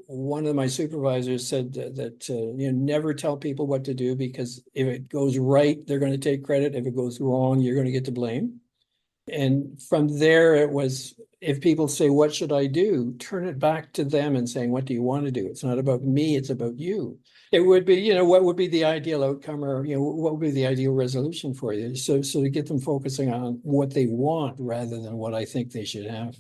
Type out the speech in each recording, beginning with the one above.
one of my supervisors said that never tell people what to do, because if it goes right, they're going to take credit. If it goes wrong, you're going to get to blame. And from there, it was, if people say, what should I do? Turn it back to them and saying, what do you want to do? It's not about me, it's about you. It would be, what would be the ideal outcome, or, what would be the ideal resolution for you? So to get them focusing on what they want rather than what I think they should have.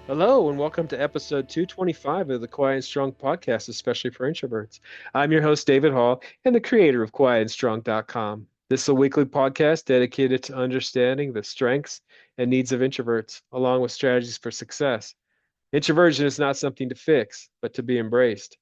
Hello, and welcome to episode 225 of the Quiet and Strong podcast, especially for introverts. I'm your host, David Hall, and the creator of quietandstrong.com. This is a weekly podcast dedicated to understanding the strengths and needs of introverts, along with strategies for success. Introversion is not something to fix, but to be embraced.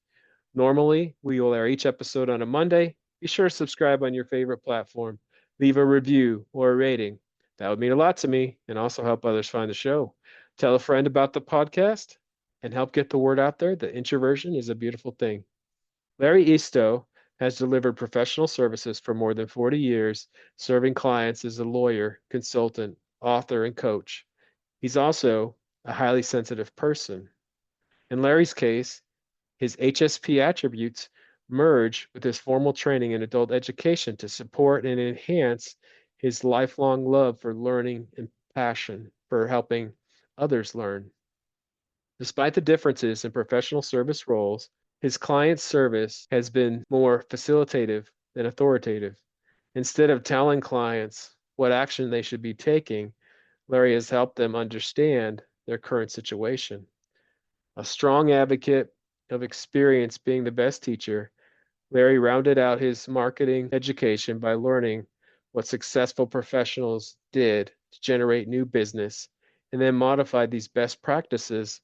Normally, we will air each episode on a Monday. Be sure to subscribe on your favorite platform, leave a review or a rating. That would mean a lot to me and also help others find the show. Tell a friend about the podcast and help get the word out there that introversion is a beautiful thing. Larry Easto has delivered professional services for more than 40 years, serving clients as a lawyer, consultant, author, and coach. He's also a highly sensitive person. In Larry's case, his HSP attributes merge with his formal training in adult education to support and enhance his lifelong love for learning and passion for helping others learn. Despite the differences in professional service roles, his client service has been more facilitative than authoritative. Instead of telling clients what action they should be taking, Larry has helped them understand their current situation. A strong advocate of experience being the best teacher, Larry rounded out his marketing education by learning what successful professionals did to generate new business, and then modified these best practices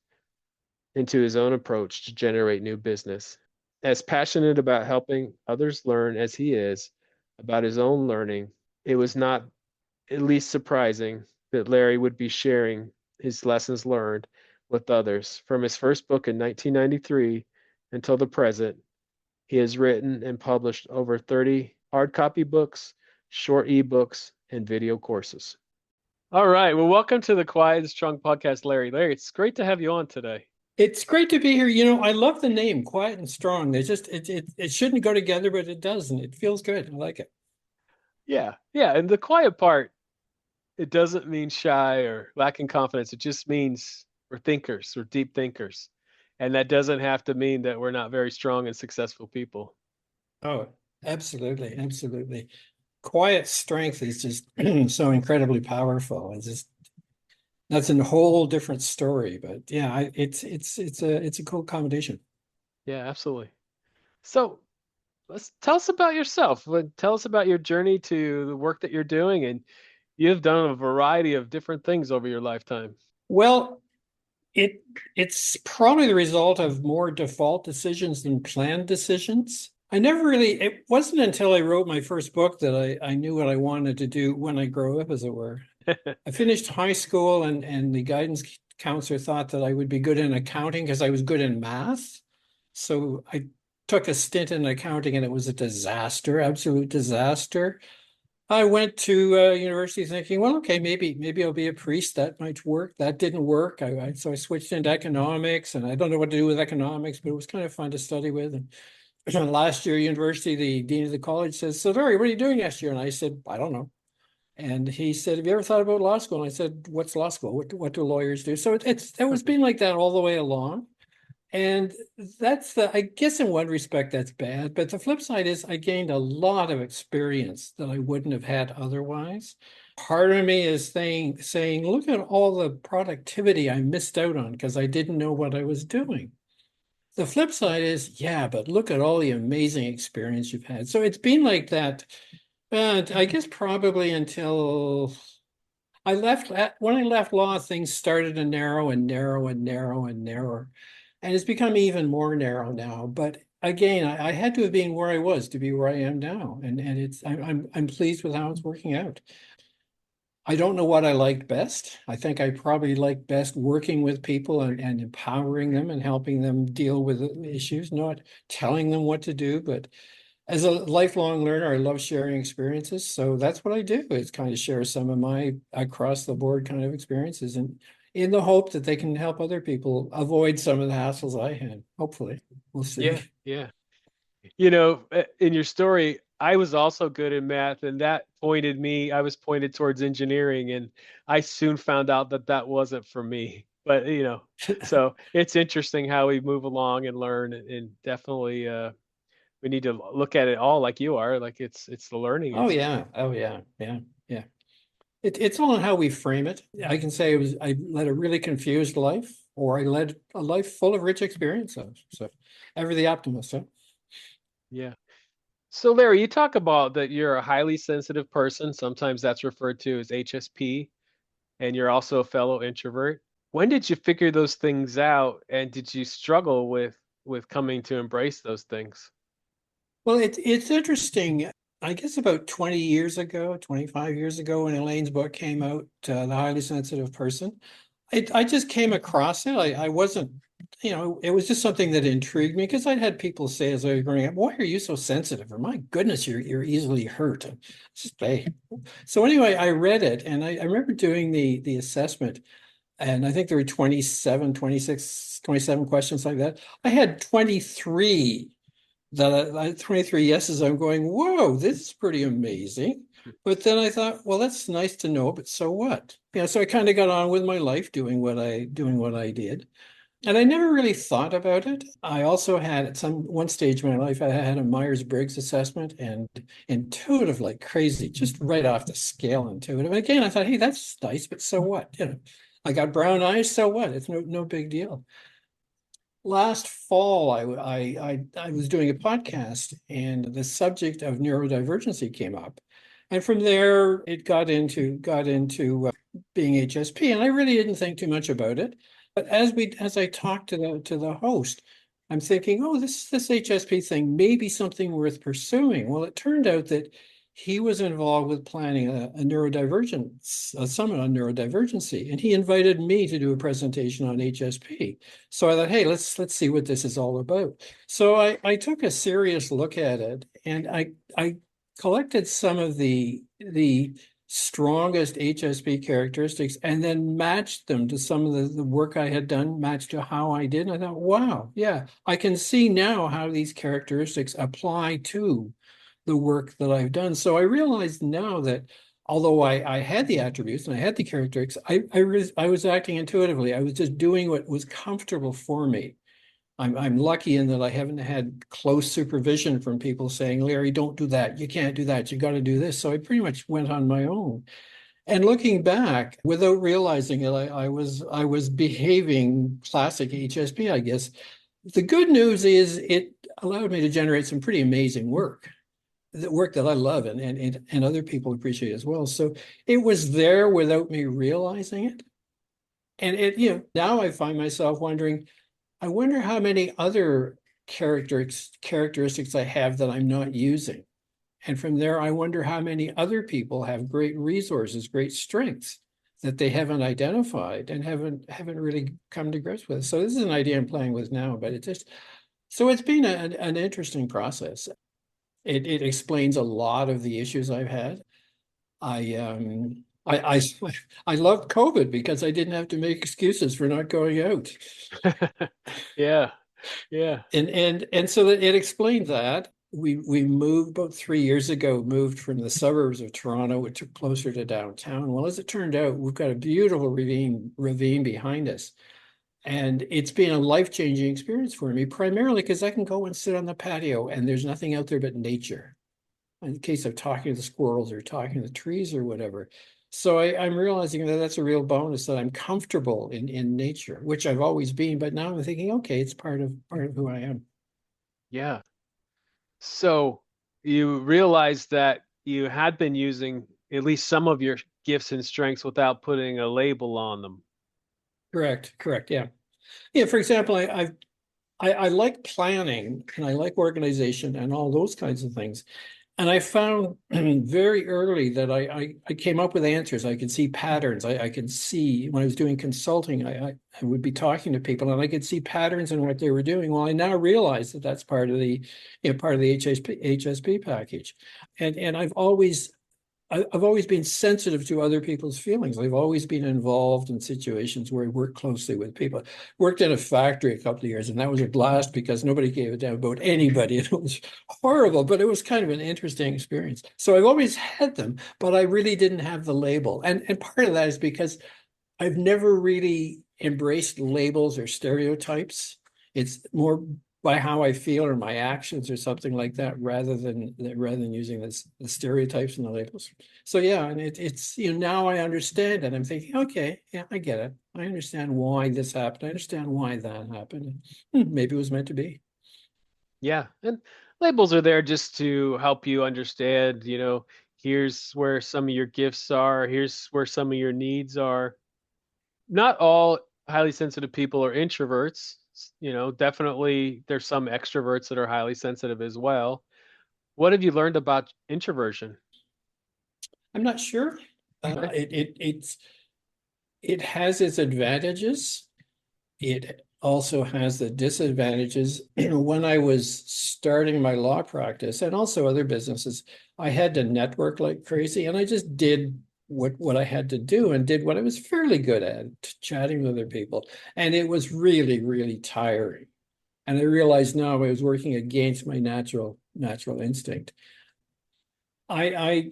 into his own approach to generate new business. As passionate about helping others learn as he is about his own learning, it was not at least surprising that Larry would be sharing his lessons learned with others. From his first book in 1993 until the present, he has written and published over 30 hard copy books, short ebooks, and video courses. All right. Well, welcome to the Quiet and Strong podcast, Larry. Larry, it's great to have you on today. It's great to be here. I love the name, Quiet and Strong. There's just it shouldn't go together, but it does, and it feels good. I like it. Yeah. Yeah. And the quiet part, it doesn't mean shy or lacking confidence. It just means we're thinkers, we're deep thinkers. And that doesn't have to mean that we're not very strong and successful people. Oh, absolutely, absolutely. Quiet strength is just so incredibly powerful. That's a whole different story. But yeah, it's a cool combination. Yeah, absolutely. So let's tell us about yourself. Tell us about your journey to the work that you're doing. And you've done a variety of different things over your lifetime. Well, it's probably the result of more default decisions than planned decisions. It wasn't until I wrote my first book that I knew what I wanted to do when I grow up, as it were. I finished high school, and the guidance counselor thought that I would be good in accounting because I was good in math. So I took a stint in accounting, and it was a disaster, absolute disaster. I went to university thinking, well, okay, maybe I'll be a priest. That might work. That didn't work. So I switched into economics, and I don't know what to do with economics, but it was kind of fun to study with. And last year, university, the dean of the college says, "So Larry, what are you doing next year?" And I said, "I don't know." And he said, "Have you ever thought about law school?" And I said, "What's law school? What do lawyers do?" So it was been like that all the way along. And I guess in one respect, that's bad. But the flip side is I gained a lot of experience that I wouldn't have had otherwise. Part of me is saying, look at all the productivity I missed out on because I didn't know what I was doing. The flip side is, yeah, but look at all the amazing experience you've had. So it's been like that. But I guess probably until when I left law, things started to narrow and narrow and narrow and narrow. And it's become even more narrow now. But again, I had to have been where I was to be where I am now. And I'm pleased with how it's working out. I don't know what I liked best. I think I probably like best working with people and empowering them and helping them deal with issues, not telling them what to do, but as a lifelong learner, I love sharing experiences. So that's what I do, is kind of share some of my across the board kind of experiences, and in the hope that they can help other people avoid some of the hassles I had. Hopefully, we'll see. Yeah, yeah. In your story, I was also good in math, and I was pointed towards engineering, and I soon found out that that wasn't for me. But, so it's interesting how we move along and learn, and definitely we need to look at it all like you are, like it's the learning Oh experience. yeah. Oh yeah. Yeah. Yeah. It's all in how we frame it. I can say I led a really confused life, or I led a life full of rich experiences. So ever the optimist, huh? Yeah. So, Larry, you talk about that you're a highly sensitive person. Sometimes that's referred to as HSP, and you're also a fellow introvert. When did you figure those things out, and did you struggle with coming to embrace those things? Well, it's interesting. I guess about 20 years ago, 25 years ago, when Elaine's book came out, The Highly Sensitive Person, I just came across it. I wasn't, it was just something that intrigued me, because I'd had people say as I was growing up, "Why are you so sensitive?" Or, "My goodness, you're easily hurt." And it's just, hey. So anyway, I read it, and I remember doing the assessment, and I think there were 27, 26, 27 questions like that. I had 23 that 23 yeses. I'm going, whoa, this is pretty amazing. But then I thought, well, that's nice to know, but so what? So I kind of got on with my life doing what I did. And I never really thought about it. I also had at some one stage in my life, I had a Myers-Briggs assessment, and intuitive like crazy, just right off the scale intuitive. And again, I thought, hey, that's nice, but so what? I got brown eyes, so what? It's no big deal. Last fall, I was doing a podcast, and the subject of neurodivergency came up, and from there it got into being HSP, and I really didn't think too much about it. But as I talked to the host, I'm thinking, oh, this HSP thing may be something worth pursuing. Well, it turned out that he was involved with planning a summit on neurodivergency, and he invited me to do a presentation on HSP. So I thought, hey, let's see what this is all about. So I took a serious look at it, and I collected some of the strongest HSP characteristics, and then matched them to some of the work I had done, matched to how I did. And I thought, wow, yeah, I can see now how these characteristics apply to the work that I've done. So I realized now that although I had the attributes and I had the characteristics, I was acting intuitively. I was just doing what was comfortable for me. I'm lucky in that I haven't had close supervision from people saying, "Larry, don't do that. You can't do that. You got to do this." So I pretty much went on my own. And looking back, without realizing it, I was behaving classic HSP, I guess. The good news is it allowed me to generate some pretty amazing work, the work that I love, and other people appreciate as well. So it was there without me realizing it. And now I find myself wondering, I wonder how many other characteristics I have that I'm not using. And from there, I wonder how many other people have great resources, great strengths that they haven't identified and haven't really come to grips with. So this is an idea I'm playing with now, but it's been an interesting process. It explains a lot of the issues I've had. I um I I loved COVID because I didn't have to make excuses for not going out. Yeah, yeah. And so that it explained that. We moved about 3 years ago, moved from the suburbs of Toronto, which are closer to downtown. Well, as it turned out, we've got a beautiful ravine behind us. And it's been a life-changing experience for me, primarily because I can go and sit on the patio and there's nothing out there but nature, in the case of talking to the squirrels or talking to the trees or whatever. So I'm realizing that that's a real bonus, that I'm comfortable in nature, which I've always been, but now I'm thinking, okay, it's part of who I am. Yeah. So you realized that you had been using at least some of your gifts and strengths without putting a label on them. Correct. Yeah. Yeah. For example, I like planning and I like organization and all those kinds of things. And I found very early that I came up with answers. I could see patterns. I could see when I was doing consulting, I would be talking to people and I could see patterns in what they were doing. Well, I now realize that that's part of the, part of the HSP package. And I've always been sensitive to other people's feelings. I've always been involved in situations where I work closely with people. Worked in a factory a couple of years, and that was a blast because nobody gave a damn about anybody. It was horrible, but it was kind of an interesting experience. So I've always had them, but I really didn't have the label. And part of that is because I've never really embraced labels or stereotypes. It's more by how I feel or my actions or something like that, rather than using the stereotypes and the labels. So yeah, and it's now I understand it. I'm thinking, okay, yeah, I get it. I understand why this happened. I understand why that happened. Maybe it was meant to be. Yeah, and labels are there just to help you understand, here's where some of your gifts are, here's where some of your needs are. Not all highly sensitive people are introverts. Definitely there's some extroverts that are highly sensitive as well. What have you learned about introversion? I'm not sure. Okay. It has its advantages. It also has the disadvantages. When I was starting my law practice and also other businesses, I had to network like crazy, and I just did what I had to do and did what I was fairly good at, chatting with other people. And it was really, really tiring. And I realized now I was working against my natural instinct. I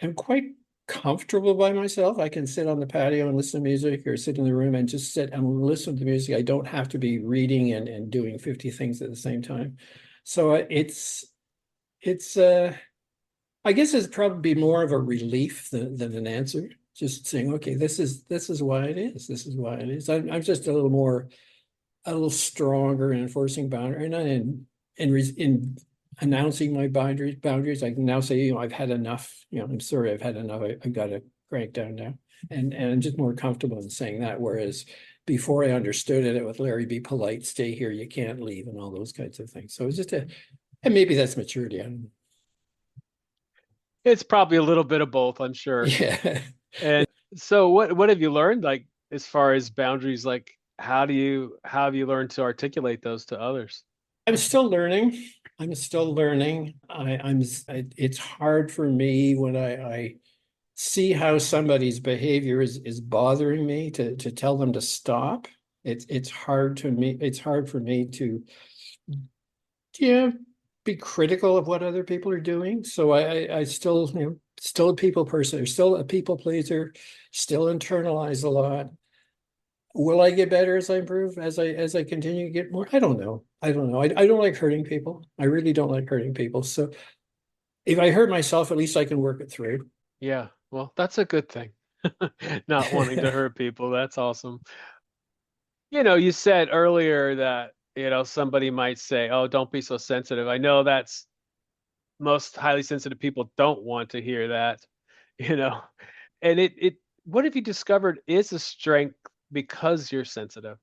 am quite comfortable by myself. I can sit on the patio and listen to music or sit in the room and just sit and listen to music. I don't have to be reading and doing 50 things at the same time. So it's I guess it's probably more of a relief than an answer. Just saying, okay, this is why it is. This is why it is. I'm just a little stronger in enforcing boundaries and in announcing my boundaries. I can now say, I've had enough. I'm sorry, I've had enough. I've got to crank down now. And I'm just more comfortable in saying that. Whereas before I understood it, with Larry, be polite, stay here, you can't leave, and all those kinds of things. So it's just and maybe that's maturity. I don't know. It's probably a little bit of both, I'm sure. Yeah. And so what have you learned, like, as far as boundaries, like how have you learned to articulate those to others? I'm still learning. I'm still learning. It's hard for me when I see how somebody's behavior is bothering me to tell them to stop. It's hard to me. It's hard for me to, yeah, be critical of what other people are doing. So I still, still a people person, or still a people pleaser, still internalize a lot. Will I get better as I improve, as I continue to get more? I don't know. I don't know. I don't like hurting people. I really don't like hurting people. So if I hurt myself, at least I can work it through. Yeah, well, that's a good thing. Not wanting to hurt people. That's awesome. You said earlier that, somebody might say, "Oh, don't be so sensitive." I know that's most highly sensitive people don't want to hear that, you know. And what have you discovered is a strength because you're sensitive?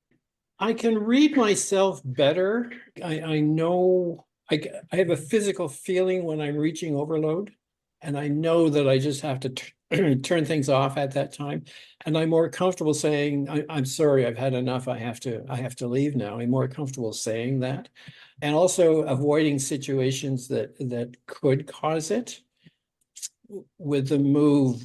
I can read myself better. I know I have a physical feeling when I'm reaching overload, and I know that I just have to turn things off at that time. And I'm more comfortable saying, I'm sorry, I've had enough. I have to leave now. I'm more comfortable saying that, and also avoiding situations that could cause it. With the move,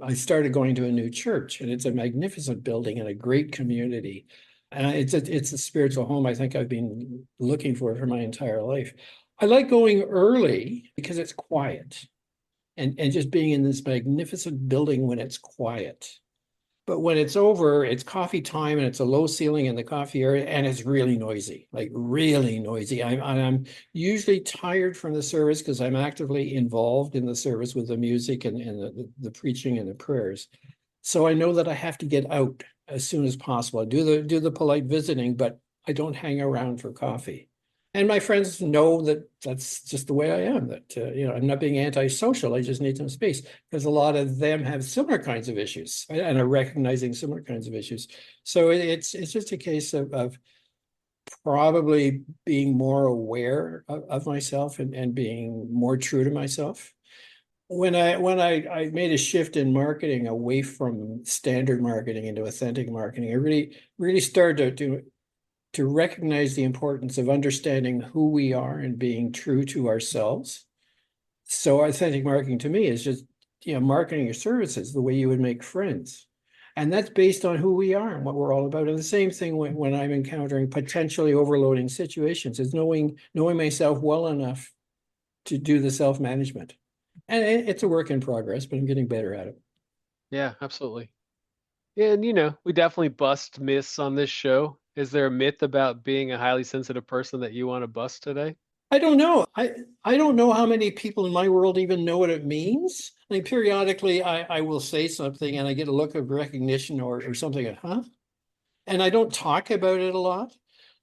I started going to a new church, and it's a magnificent building and a great community. And it's a spiritual home I think I've been looking for my entire life. I like going early because it's quiet, and just being in this magnificent building when it's quiet. But when it's over, it's coffee time and it's a low ceiling in the coffee area and it's really noisy, like really noisy. I'm usually tired from the service because I'm actively involved in the service with the music and the preaching and the prayers. So I know that I have to get out as soon as possible. I do the polite visiting, but I don't hang around for coffee. And my friends know that that's just the way I am, that, I'm not being antisocial. I just need some space because a lot of them have similar kinds of issues and are recognizing similar kinds of issues. So it's just a case of probably being more aware of myself and being more true to myself. When I made a shift in marketing away from standard marketing into authentic marketing, I really started to recognize the importance of understanding who we are and being true to ourselves. So authentic marketing to me is just, marketing your services the way you would make friends. And that's based on who we are and what we're all about. And the same thing when I'm encountering potentially overloading situations is knowing myself well enough to do the self-management. And it's a work in progress, but I'm getting better at it. Yeah, absolutely. And we definitely bust myths on this show. Is there a myth about being a highly sensitive person that you want to bust today? I don't know. I don't know how many people in my world even know what it means. I mean, periodically I will say something and I get a look of recognition or something, huh? And I don't talk about it a lot.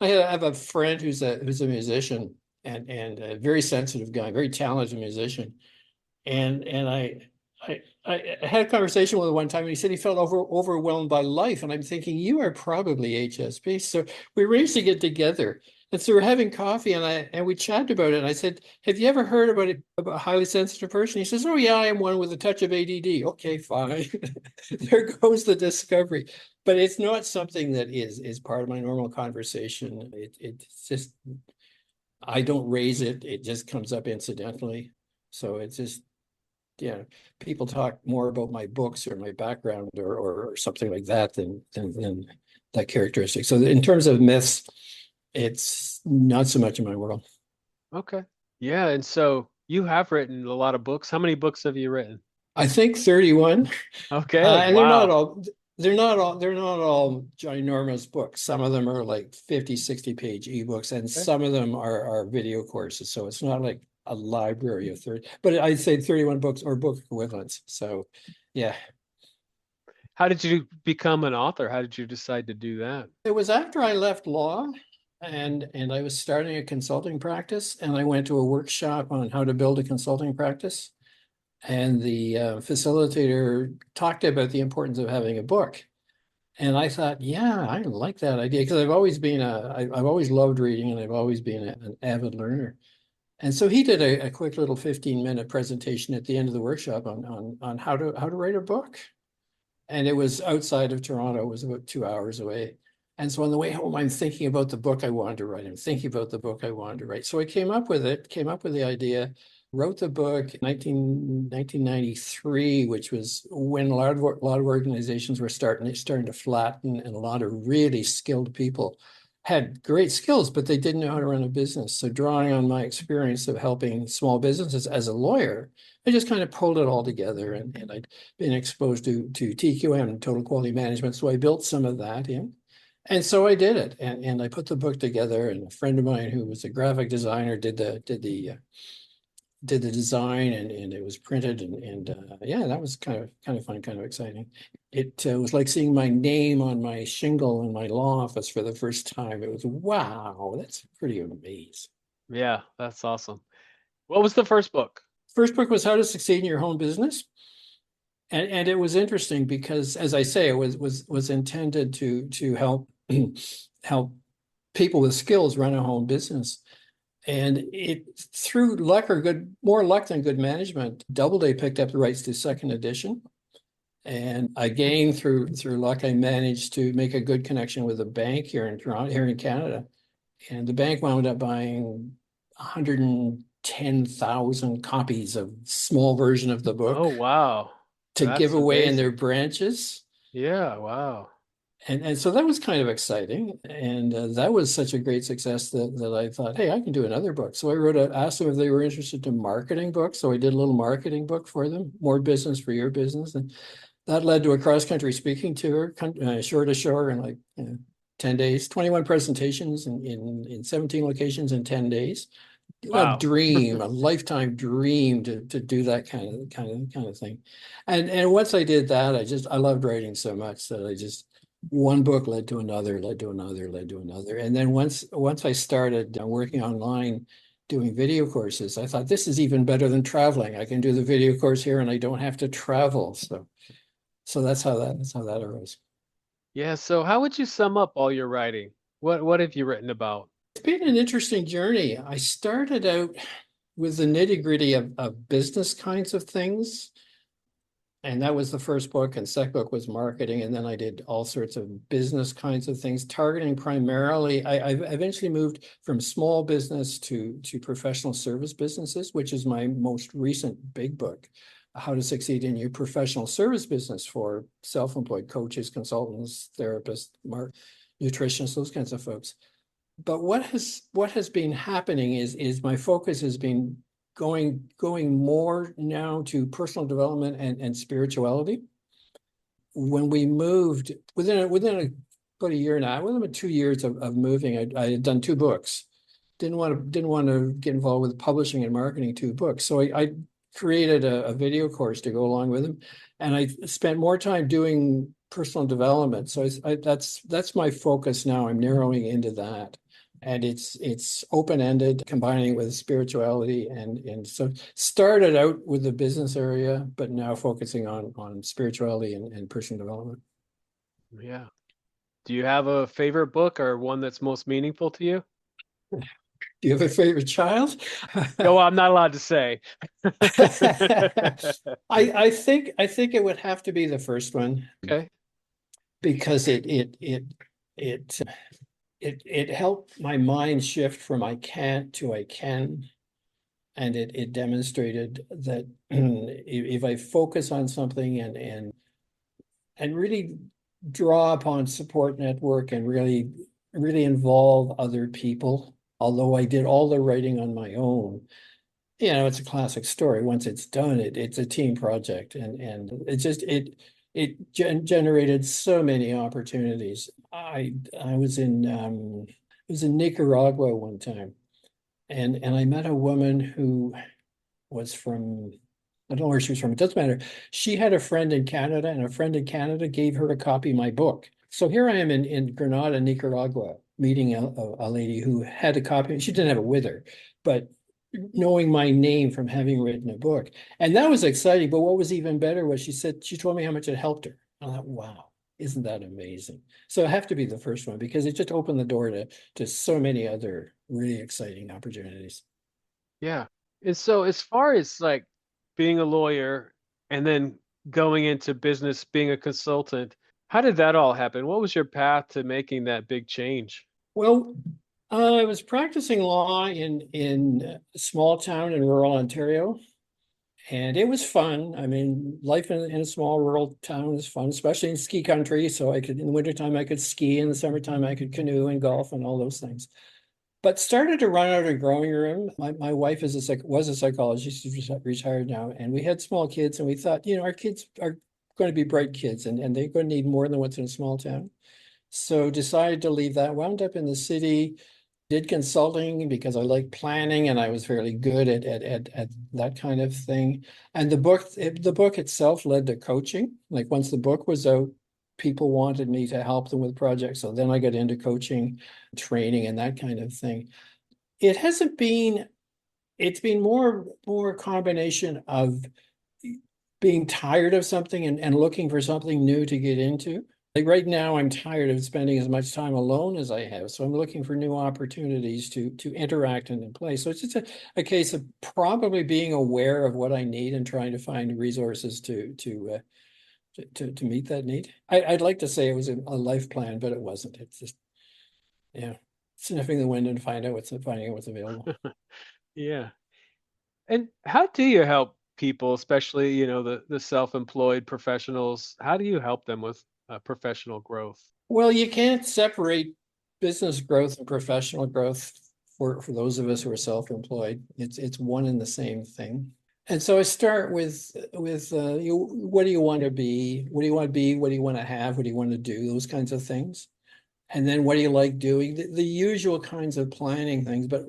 I have a friend who's a musician and a very sensitive guy, very talented musician. And I had a conversation with him one time, and he said he felt overwhelmed by life. And I'm thinking, you are probably HSP. So we arranged to get together, and so we're having coffee, and we chatted about it. And I said, "Have you ever heard about a highly sensitive person?" He says, "Oh yeah, I am one with a touch of ADD." Okay, fine. There goes the discovery. But it's not something that is part of my normal conversation. It's just I don't raise it. It just comes up incidentally. So it's just yeah, people talk more about my books or my background or something like that than that characteristic. So in terms of myths, it's not so much in my world. Okay. Yeah, and so you have written a lot of books. How many books have you written? I think 31, Okay, and wow. they're not all ginormous books. Some of them are like 50, 60 page ebooks, and Okay. some of them are video courses. So it's not like a library of 30, but I'd say 31 books or book equivalents. So yeah. How did you become an author? How did you decide to do that? It was after I left law and I was starting a consulting practice, and I went to a workshop on how to build a consulting practice. And the facilitator talked about the importance of having a book. And I thought, yeah, I like that idea because I've always loved reading and I've always been an avid learner. And so he did a quick little 15-minute presentation at the end of the workshop on how to write a book. And it was outside of Toronto. It was about 2 hours away. And so on the way home, I'm thinking about the book I wanted to write. I'm thinking about the book I wanted to write. So I came up with the idea, wrote the book in 1993, which was when a lot of organizations were starting to flatten, and a lot of really skilled people had great skills, but they didn't know how to run a business. So drawing on my experience of helping small businesses as a lawyer, I just kind of pulled it all together, and I'd been exposed to TQM, total quality management. So I built some of that in. And so I did it. And I put the book together, and a friend of mine who was a graphic designer did the design, and it was printed, and yeah, that was kind of fun, kind of exciting. It was like seeing my name on my shingle in my law office for the first time. It was, wow, that's pretty amazing. Yeah, that's awesome. What was the first book? First book was How to Succeed in Your Home Business. And it was interesting because, as I say, it was intended to help help people with skills run a home business. And it, through luck or more luck than good management, Doubleday picked up the rights to second edition. And again, through luck, I managed to make a good connection with a bank here in Toronto, here in Canada. And the bank wound up buying 110,000 copies of small version of the Oh, book wow. to give That's away in their amazing. branches. Yeah, wow. And so that was kind of exciting. And that was such a great success that I thought, hey, I can do another book. So asked them if they were interested in marketing books. So I did a little marketing book for them, More Business for Your Business. And that led to a cross-country speaking tour, shore to shore in like 10 days, 21 presentations in 17 locations in 10 days. A Wow. dream, a lifetime dream to do that kind of thing. And once I did that, I loved writing so much that I just one book led to another, led to another, led to another. And then once I started working online doing video courses, I thought this is even better than traveling. I can do the video course here and I don't have to travel. So that's how that arose. Yeah, so how would you sum up all your writing? What have you written about? It's been an interesting journey. I started out with the nitty-gritty of business kinds of things. And that was the first book, and second book was marketing. And then I did all sorts of business kinds of things, targeting primarily. I eventually moved from small business to professional service businesses, which is my most recent big book, How to Succeed in Your Professional Service Business for Self-Employed Coaches, Consultants, Therapists, nutritionists, those kinds of folks. But what has been happening is my focus has been going more now to personal development and spirituality. When we moved about a year now, within about 2 years of moving, I had done two books. Didn't want to get involved with publishing and marketing two books. So I created a video course to go along with them. And I spent more time doing personal development. So that's my focus now. I'm narrowing into that. And it's open-ended, combining with spirituality, and so started out with the business area, but now focusing on spirituality and personal development. Yeah. Do you have a favorite book or one that's most meaningful to you? Do you have a favorite child? No, I'm not allowed to say. I think it would have to be the first one, Okay. because it it helped my mind shift from I can't to I can. And it demonstrated that if I focus on something and really draw upon support network and really involve other people, although I did all the writing on my own, it's a classic story. Once it's done, it's a team project, and it generated so many opportunities. I was in Nicaragua one time, and I met a woman who was from, I don't know where she was from, it doesn't matter. She had a friend in Canada, and a friend in Canada gave her a copy of my book. So here I am in Granada, Nicaragua, meeting a lady who had a copy. She didn't have it with her, but knowing my name from having written a book. And that was exciting. But what was even better was she told me how much it helped her. I thought, wow, isn't that amazing? So it have to be the first one, because it just opened the door to so many other really exciting opportunities. Yeah. And so as far as like being a lawyer and then going into business, being a consultant, how did that all happen? What was your path to making that big change? Well, I was practicing law in a small town in rural Ontario, and it was fun. I mean, life in a small rural town is fun, especially in ski country. So in the wintertime, I could ski. In the summertime, I could canoe and golf and all those things. But started to run out of growing room. My wife was a psychologist. She's retired now. And we had small kids, and we thought, our kids are going to be bright kids, and they're going to need more than what's in a small town. So decided to leave that, wound up in the city, did consulting because I like planning, and I was fairly good at that kind of thing. And the book itself led to coaching. Like, once the book was out, people wanted me to help them with projects. So then I got into coaching, training, and that kind of thing. It hasn't been, it's been more a combination of being tired of something and looking for something new to get into. Like right now, I'm tired of spending as much time alone as I have. So I'm looking for new opportunities to interact and play. So it's just a case of probably being aware of what I need and trying to find resources to meet that need. I'd like to say it was a life plan, but it wasn't. It's just, sniffing the wind and finding out what's available. Yeah. And how do you help people, especially, the self-employed professionals? How do you help them with professional growth? Well, you can't separate business growth and professional growth for those of us who are self-employed. It's one and the same thing. And so I start with what do you want to be? What do you want to be? What do you want to have? What do you want to do? Those kinds of things. And then what do you like doing? The usual kinds of planning things. But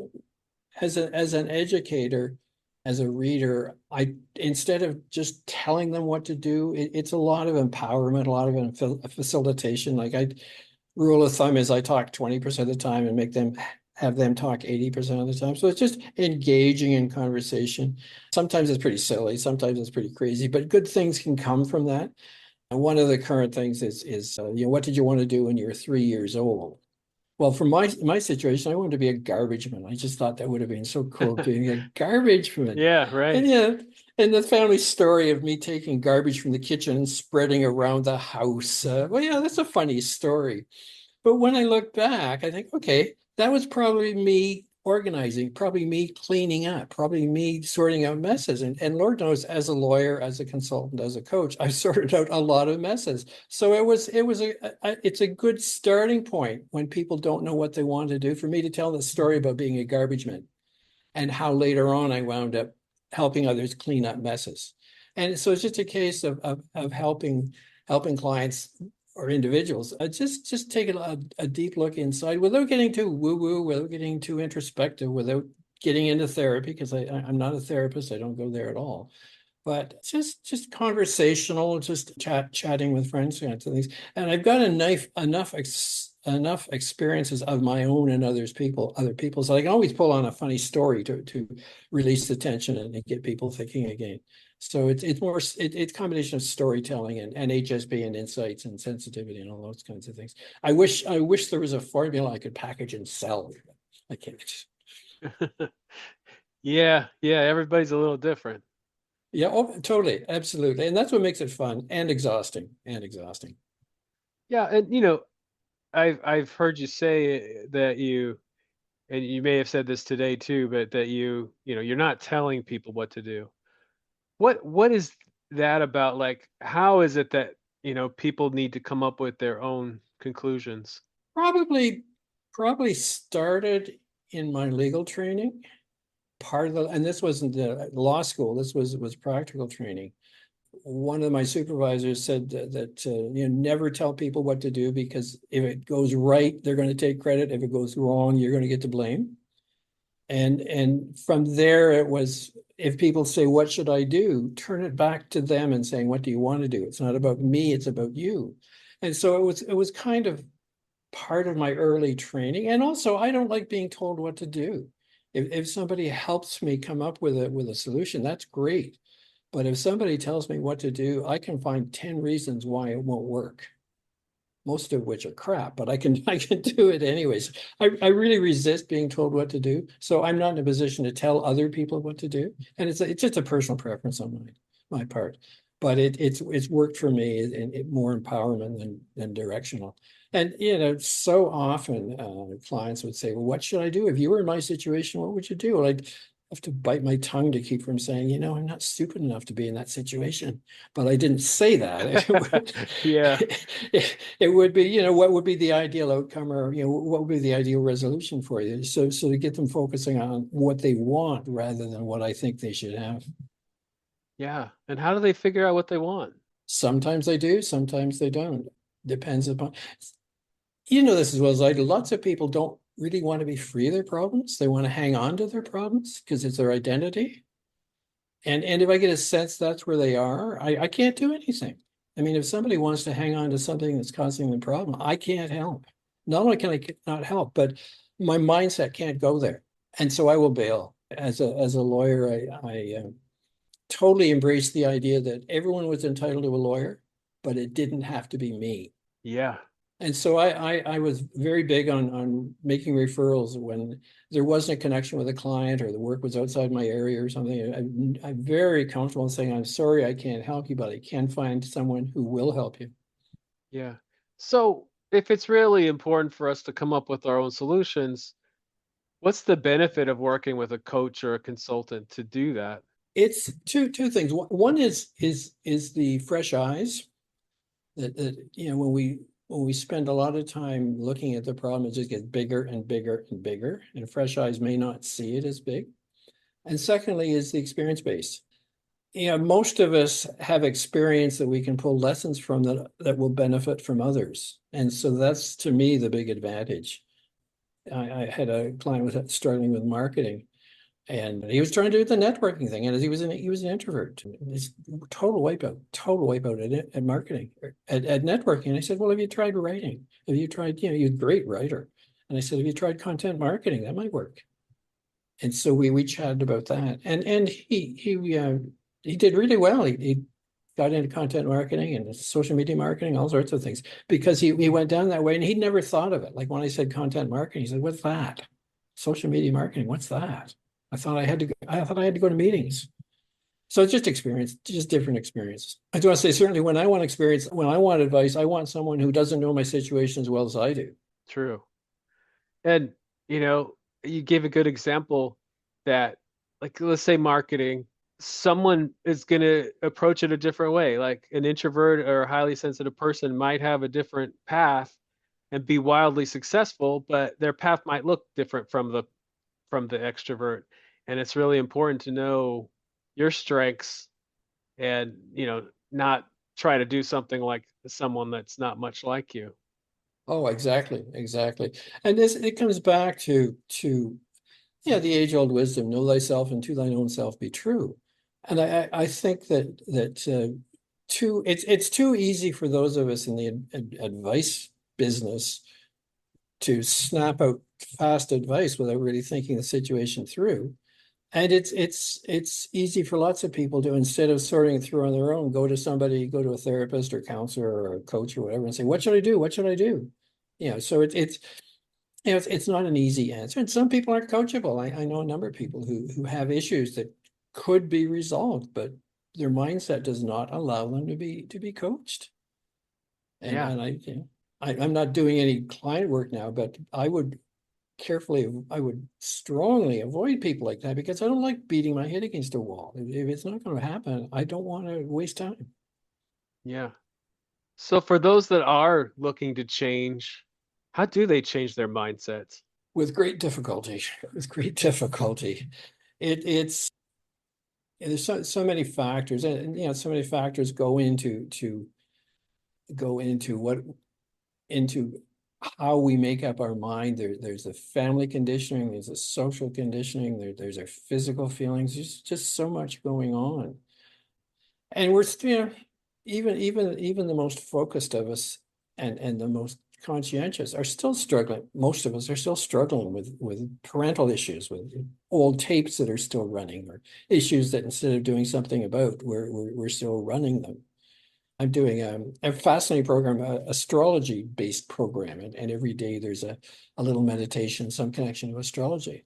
as an educator, as a reader, I instead of just telling them what to do, it's a lot of empowerment, a lot of facilitation. Like, rule of thumb is I talk 20% of the time and have them talk 80% of the time. So it's just engaging in conversation. Sometimes it's pretty silly, sometimes it's pretty crazy, but good things can come from that. And one of the current things is what did you want to do when you were 3 years old? Well, for my situation, I wanted to be a garbage man. I just thought that would have been so cool being a garbage man. Yeah, And right. yeah, and the family story of me taking garbage from the kitchen and spreading around the house. Well, yeah, that's a funny story. But when I look back, I think, okay, that was probably me organizing, probably me cleaning up, probably me sorting out messes. And Lord knows, as a lawyer, as a consultant, as a coach, I've sorted out a lot of messes. So it's a good starting point when people don't know what they want to do for me to tell the story about being a garbage man and how later on I wound up helping others clean up messes. And so it's just a case of helping clients or individuals just take a deep look inside without getting too woo-woo, without getting too introspective, without getting into therapy, because I'm not a therapist. I don't go there at all. But just conversational, just chatting with friends, kinds of things. And I've got enough experiences of my own and other people, so I can always pull on a funny story to release the tension and get people thinking again. So it's a combination of storytelling and HSP and insights and sensitivity and all those kinds of things. I wish there was a formula I could package and sell. I can't. Yeah, yeah, everybody's a little different. Yeah, oh, totally, absolutely, and that's what makes it fun and exhausting and exhausting. Yeah, and I've heard you say that and you may have said this today too, but that you're not telling people what to do. What is that about? Like, how is it that, people need to come up with their own conclusions? Probably, probably started in my legal training. Part of the, and this wasn't the law school. This was practical training. One of my supervisors said that never tell people what to do, because if it goes right, they're going to take credit. If it goes wrong, you're going to get to blame. And from there, it was, if people say, "What should I do?" Turn it back to them and saying, "What do you want to do?" It's not about me; it's about you. And so it was kind of part of my early training. And also, I don't like being told what to do. If somebody helps me come up with a solution, that's great. But if somebody tells me what to do, I can find 10 reasons why it won't work, most of which are crap, but I can I can do it anyways. I really resist being told what to do. So I'm not in a position to tell other people what to do. And it's just a personal preference on my part. But it's worked for me, and more empowerment than directional. And so often clients would say, "Well, what should I do? If you were in my situation, what would you do?" Well, I'd have to bite my tongue to keep from saying, I'm not stupid enough to be in that situation. But I didn't say that. Yeah, It would be, what would be the ideal outcome, or, what would be the ideal resolution for you? So to get them focusing on what they want rather than what I think they should have. yeah. And how do they figure out what they want? Sometimes they do, sometimes they don't. Depends upon, you know this as well as I do. Lots of people don't really want to be free of their problems. They want to hang on to their problems because it's their identity. And if I get a sense that's where they are, I can't do anything. I mean, if somebody wants to hang on to something that's causing them a problem, I can't help. Not only can I not help, but my mindset can't go there. And so I will bail. As a lawyer, I totally embraced the idea that everyone was entitled to a lawyer, but it didn't have to be me. Yeah, And so I was very big on making referrals when there wasn't a connection with a client or the work was outside my area or something. I'm very comfortable in saying, "I'm sorry, I can't help you, but I can find someone who will help you." yeah. So if it's really important for us to come up with our own solutions, what's the benefit of working with a coach or a consultant to do that? It's two things. One is the fresh eyes that when we spend a lot of time looking at the problem, it just gets bigger and bigger and bigger, and fresh eyes may not see it as big. And secondly is the experience base. Most of us have experience that we can pull lessons from that will benefit from others. And so that's, to me, the big advantage. I had a client was struggling with marketing, and he was trying to do the networking thing, and he was an introvert. He's total wipeout at marketing, at networking. And I said, "Well, have you tried writing? Have you tried, you're a great writer." And I said, "Have you tried content marketing? That might work." And so we chatted about that, and he did really well. He got into content marketing and social media marketing, all sorts of things, because he went down that way and he'd never thought of it. Like when I said content marketing, he said, "What's that? Social media marketing? What's that?" I thought I had to go to meetings. So it's just experience, just different experiences. I do want to say, certainly when I want experience, when I want advice, I want someone who doesn't know my situation as well as I do. True. And, you know, you gave a good example that, like, let's say marketing, someone is going to approach it a different way. Like an introvert or a highly sensitive person might have a different path and be wildly successful, but their path might look different from the extrovert. And it's really important to know your strengths and, not try to do something like someone that's not much like you. Oh, exactly, exactly. And this it comes back to yeah, the age-old wisdom, know thyself and to thine own self be true. And I think that too it's too easy for those of us in the advice business to snap out fast advice without really thinking the situation through. And it's easy for lots of people to, instead of sorting it through on their own, go to somebody, go to a therapist or counselor or a coach or whatever and say, what should I do? What should I do? So it's not an easy answer. And some people aren't coachable. I know a number of people who have issues that could be resolved, but their mindset does not allow them to be coached. And Yeah. and I'm not doing any client work now, but I would strongly avoid people like that because I don't like beating my head against a wall. If it's not going to happen, I don't want to waste time. Yeah. So for those that are looking to change, how do they change their mindsets? With great difficulty, with great difficulty. It's there's so many factors, and so many factors go into how we make up our mind. There's a family conditioning, there's a social conditioning, there's our physical feelings. There's just so much going on. And we're still, even the most focused of us and the most conscientious are still struggling. Most of us are still struggling with parental issues, with old tapes that are still running, or issues that instead of doing something about, we're still running them. I'm doing a fascinating program, astrology based program, and every day there's a little meditation, some connection to astrology.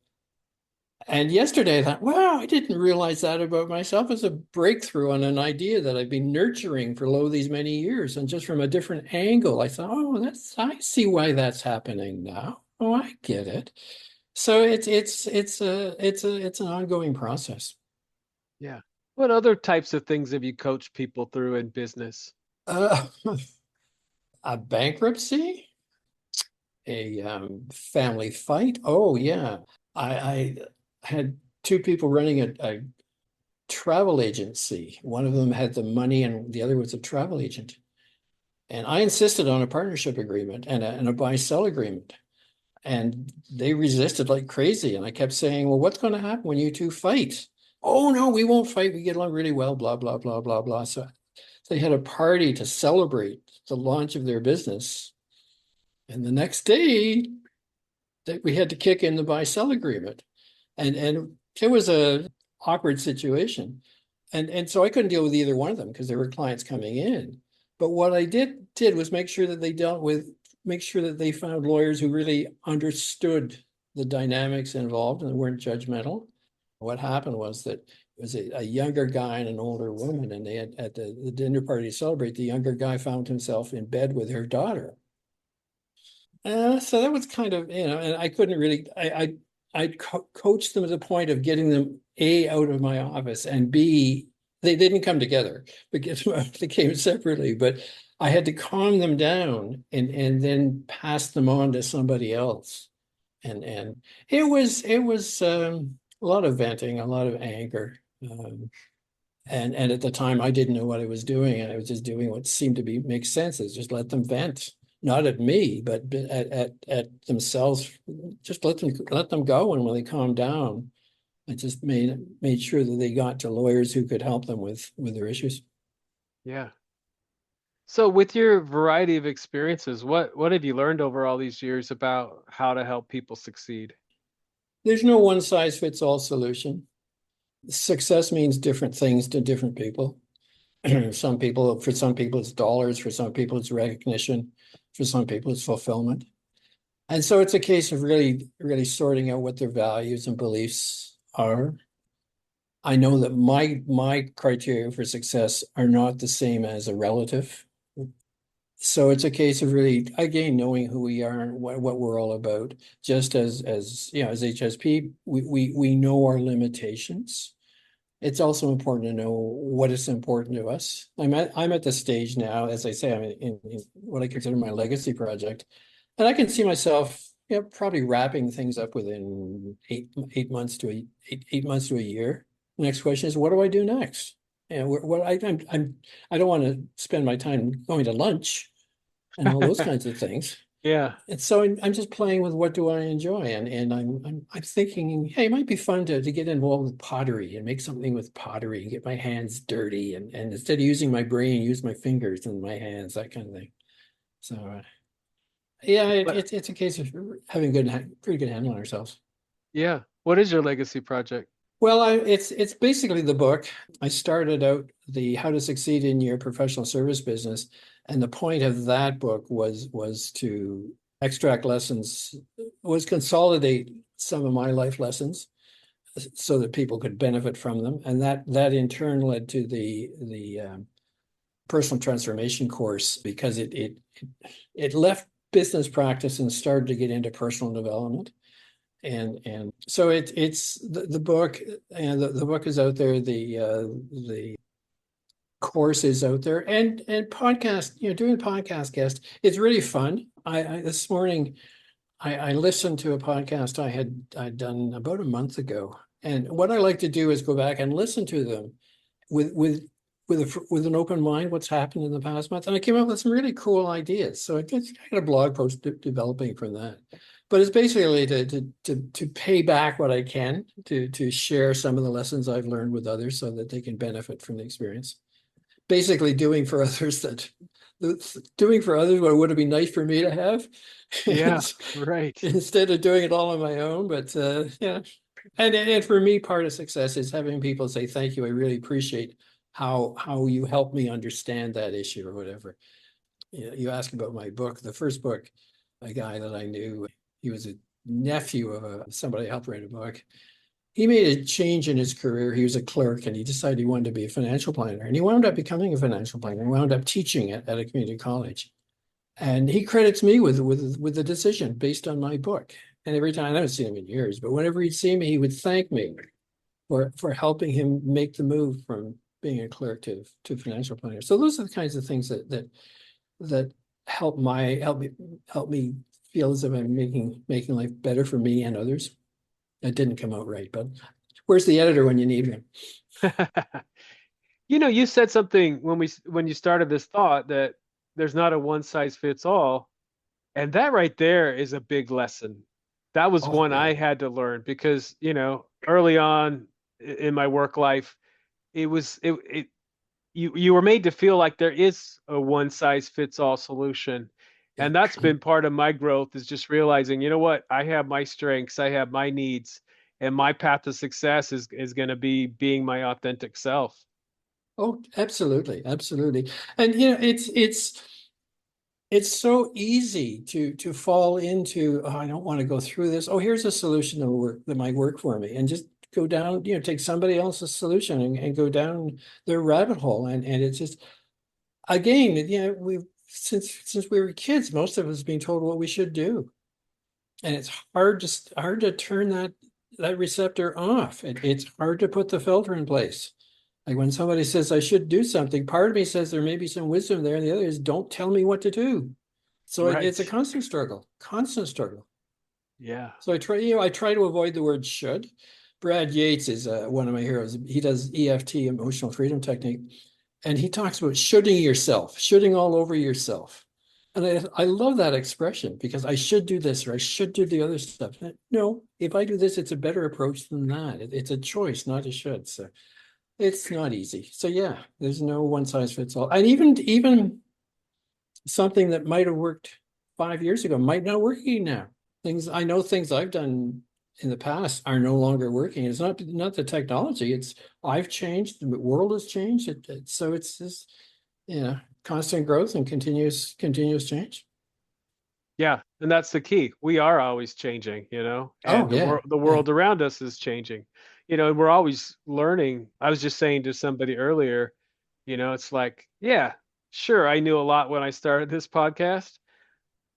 And yesterday I thought, wow, I didn't realize that about myself as a breakthrough on an idea that I've been nurturing for these many years. And just from a different angle, I thought, oh, I see why that's happening now. Oh, I get it. So it's an ongoing process. Yeah. What other types of things have you coached people through in business? Uh, a bankruptcy, a family fight. Oh yeah. I had two people running a travel agency. One of them had the money and the other was a travel agent. And I insisted on a partnership agreement and a buy-sell agreement. And they resisted like crazy. And I kept saying, well, what's going to happen when you two fight? Oh, no, we won't fight. We get along really well, blah, blah, blah, blah, blah. So they had a party to celebrate the launch of their business. And the next day, that we had to kick in the buy-sell agreement. And it was a awkward situation. And so I couldn't deal with either one of them because there were clients coming in. But what I did was make sure that they found lawyers who really understood the dynamics involved and weren't judgmental. What happened was that it was a younger guy and an older woman, and they had at the dinner party to celebrate, the younger guy found himself in bed with her daughter. So that was kind of, and I couldn't really, I coached them to the point of getting them A, out of my office, and B, they didn't come together because they came separately, but I had to calm them down and then pass them on to somebody else. And it was a lot of venting, a lot of anger. And at the time I didn't know what I was doing, and I was just doing what seemed to be make sense, is just let them vent, not at me, but at themselves. Just let them go, and when they calm down, I just made sure that they got to lawyers who could help them with their issues. Yeah. So with your variety of experiences, what have you learned over all these years about how to help people succeed? There's no one size fits all solution. Success means different things to different people. Some people, for some people, it's dollars. For some people, it's recognition. For some people, it's fulfillment. And so it's a case of really, really sorting out what their values and beliefs are. I know that my criteria for success are not the same as a relative. So it's a case of really, again, knowing who we are and what we're all about. Just as you know, as HSP, we know our limitations. It's also important to know what is important to us. I'm at the stage now, as I say, I'm in what I consider my legacy project, and I can see myself, probably wrapping things up within eight months to eight months to a year. The next question is, what do I do next? And what I don't want to spend my time going to lunch and all those kinds of things. Yeah. And so I'm just playing with what do I enjoy, and I'm thinking, hey, it might be fun to get involved with pottery and make something with pottery and get my hands dirty, and instead of using my brain, use my fingers and my hands, that kind of thing. So yeah, But it's a case of having pretty good handle on ourselves. yeah. What is your legacy project? Well, it's basically the book. I started out the How to Succeed in Your Professional Service Business, and the point of that book was to extract lessons, was consolidate some of my life lessons so that people could benefit from them, and that in turn led to the personal transformation course, because it left business practice and started to get into personal development. And so it's the book, and the book is out there, the course is out there, and podcast, doing podcast guest, it's really fun. I this morning I listened to a podcast I'd done about a month ago, and what I like to do is go back and listen to them with an open mind, what's happened in the past month, and I came up with some really cool ideas. So I got a blog post developing from that. But it's basically to pay back what I can, to share some of the lessons I've learned with others so that they can benefit from the experience. Basically doing for others what would have been nice for me to have, Yeah, right. instead of doing it all on my own. But yeah, and for me, part of success is having people say, thank you, I really appreciate how you helped me understand that issue or whatever. You ask about my book. The first book, a guy that I knew, he was a nephew of somebody I helped write a book. He made a change in his career. He was a clerk, and he decided he wanted to be a financial planner. And he wound up becoming a financial planner. He wound up teaching it at a community college. And he credits me with the decision based on my book. And every time, I haven't seen him in years, but whenever he'd see me, he would thank me for helping him make the move from being a clerk to financial planner. So those are the kinds of things that help me feel as if I'm making life better for me and others. That didn't come out right, but where's the editor when you need him? You said something when you started this thought that there's not a one size fits all, and that right there is a big lesson. That was Oh one yeah. I had to learn because, early on in my work life, it was it you were made to feel like there is a one size fits all solution. Yeah. And that's been part of my growth, is just realizing, you know what, I have my strengths, I have my needs, and my path to success is going to be being my authentic self. Oh, absolutely, absolutely. And it's so easy to fall into, oh, I don't want to go through this. Oh, here's a solution that might work for me, and just go down, take somebody else's solution and go down their rabbit hole. And it's just, again, we've since we were kids, most of us being told what we should do. And it's hard to turn that receptor off. It's hard to put the filter in place. Like when somebody says I should do something, part of me says there may be some wisdom there, and the other is don't tell me what to do. So it's a Right. constant struggle, constant struggle. Yeah. So I try to avoid the word should. Brad Yates is one of my heroes. He does EFT, emotional freedom technique, and he talks about shoulding yourself, shoulding all over yourself. And I love that expression, because I should do this or I should do the other stuff. No, if I do this, it's a better approach than that. It's a choice, not a should. So it's not easy. So yeah, there's no one size fits all. And even something that might have worked 5 years ago might not work now. Things I've done in the past are no longer working. It's not the technology. It's I've changed. The world has changed. So it's this, constant growth and continuous change. Yeah, and that's the key. We are always changing, Oh and yeah, the yeah. world around us is changing. And we're always learning. I was just saying to somebody earlier, it's like, yeah, sure, I knew a lot when I started this podcast,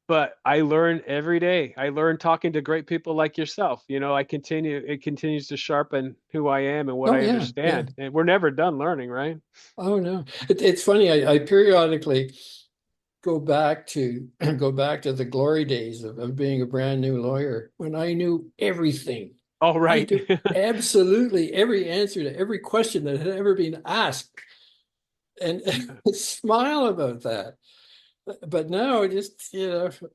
but I learn every day. I learn talking to great people like yourself. It continues to sharpen who I am and what Oh I yeah, yeah. understand. And we're never done learning, right? Oh no, it's funny. I periodically go back to go back to the glory days of being a brand new lawyer when I knew everything. Oh, I right. knew absolutely every answer to every question that had ever been asked, and smile about that. But now, just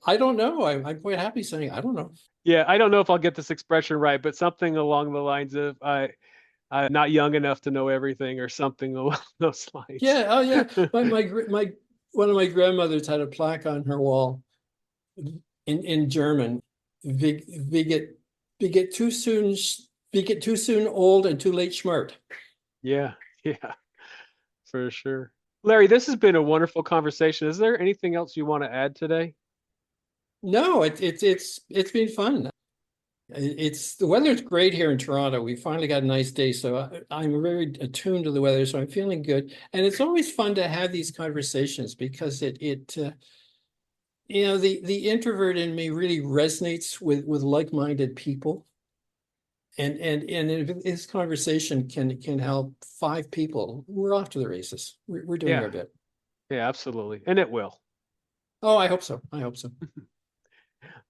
I don't know. I'm quite happy saying I don't know. Yeah, I don't know if I'll get this expression right, but something along the lines of I'm not young enough to know everything or something along those lines. Yeah, oh yeah. My one of my grandmothers had a plaque on her wall in German. Wir get too soon, wir get too soon old and too late smart. Yeah, yeah, for sure. Larry, this has been a wonderful conversation. Is there anything else you want to add today? No, it's been fun. It's the weather's great here in Toronto. We finally got a nice day, so I'm very attuned to the weather, so I'm feeling good. And it's always fun to have these conversations because the introvert in me really resonates with like-minded people. And if this conversation can help five people, we're off to the races. We're doing Yeah, our bit. yeah, absolutely. And it will. Oh, I hope so. I hope so.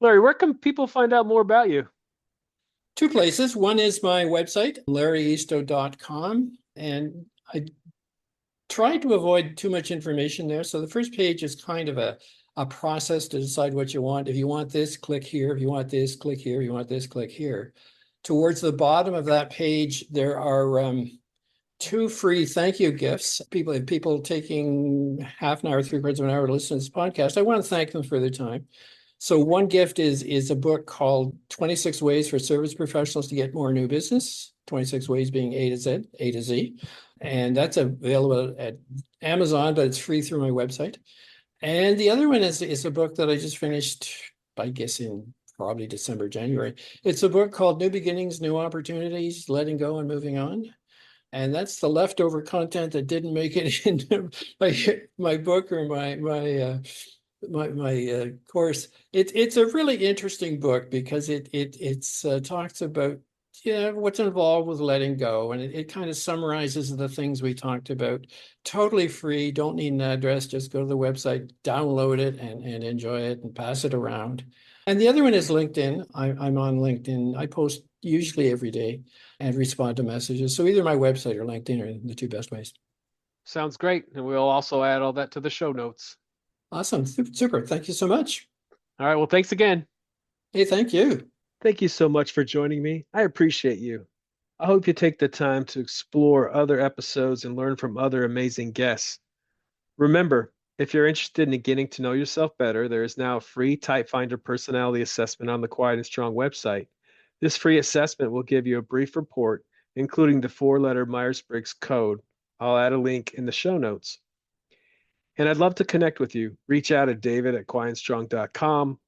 Larry, where can people find out more about you? Two places. One is my website, larryeasto.com. And I tried to avoid too much information there. So the first page is kind of a process to decide what you want. If you want this, click here. If you want this, click here. If you want this, click here. Towards the bottom of that page, there are two free thank you gifts. People taking half an hour, three-quarters of an hour to listen to this podcast. I want to thank them for their time. So one gift is a book called 26 Ways for Service Professionals to Get More New Business. 26 Ways being A to Z. And that's available at Amazon, but it's free through my website. And the other one is a book that I just finished, I guess, in probably December, January. It's a book called New Beginnings, New Opportunities, Letting Go and Moving On. And that's the leftover content that didn't make it into my book or my course. It's a really interesting book because it's talks about what's involved with letting go, and it kind of summarizes the things we talked about. Totally free, don't need an address, just go to the website, download it, and enjoy it and pass it around. And the other one is LinkedIn. I'm on LinkedIn. I post usually every day and respond to messages. So either my website or LinkedIn are the two best ways. Sounds great. And we'll also add all that to the show notes. Awesome. Super. Thank you so much. All right. Well, thanks again. Hey, thank you. Thank you so much for joining me. I appreciate you. I hope you take the time to explore other episodes and learn from other amazing guests. Remember, if you're interested in getting to know yourself better, there is now a free Type Finder personality assessment on the Quiet and Strong website. This free assessment will give you a brief report, including the four-letter Myers-Briggs code. I'll add a link in the show notes. And I'd love to connect with you. Reach out at david@quietandstrong.com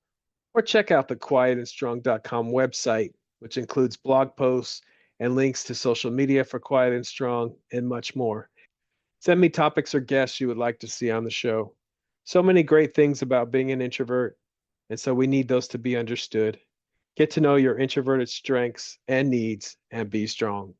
or check out the quietandstrong.com website, which includes blog posts and links to social media for Quiet and Strong and much more. Send me topics or guests you would like to see on the show. So many great things about being an introvert, and so we need those to be understood. Get to know your introverted strengths and needs and be strong.